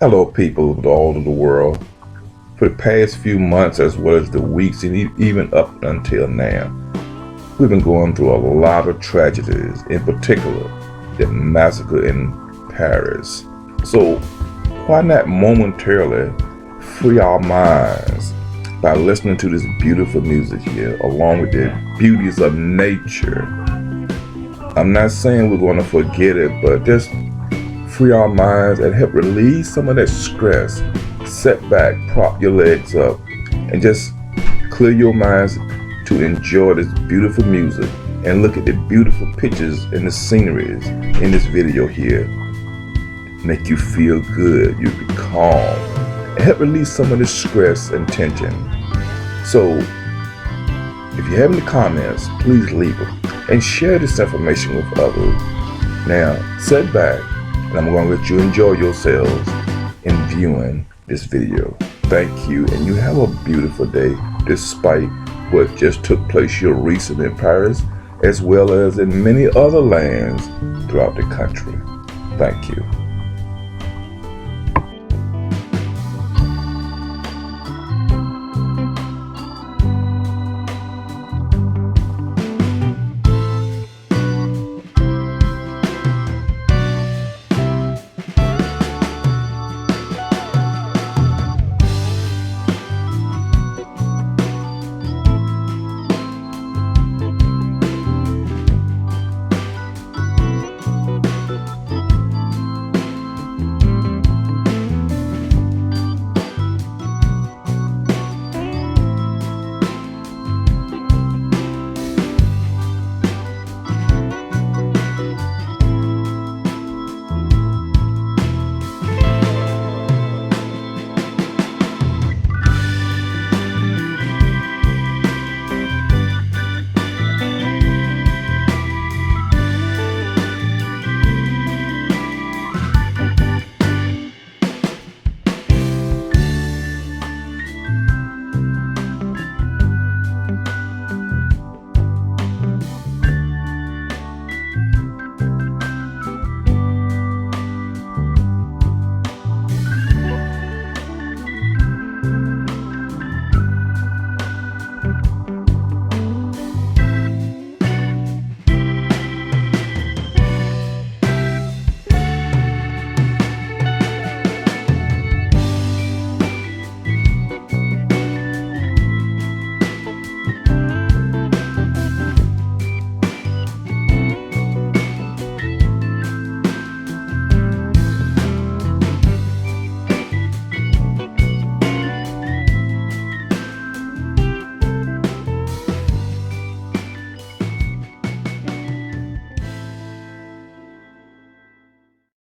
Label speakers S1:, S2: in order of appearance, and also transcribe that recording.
S1: Hello, people of all of the world. For the past few months, as well as the weeks, and even up until now, we've been going through a lot of tragedies, in particular, the massacre in Paris. So, why not momentarily free our minds by listening to this beautiful music here, along with the beauties of nature? I'm not saying we're going to forget it, but just free our minds and help release some of that stress. Sit back, prop your legs up, and just clear your minds to enjoy this beautiful music and look at the beautiful pictures and the sceneries in this video here. Make you feel good, you be calm, and help release some of the stress and tension. So, if you have any comments, please leave them and share this information with others. Now, sit back, and I'm going to let you enjoy yourselves in viewing this video. Thank you, and you have a beautiful day despite what just took place here recently in Paris, as well as in many other lands throughout the country. Thank you.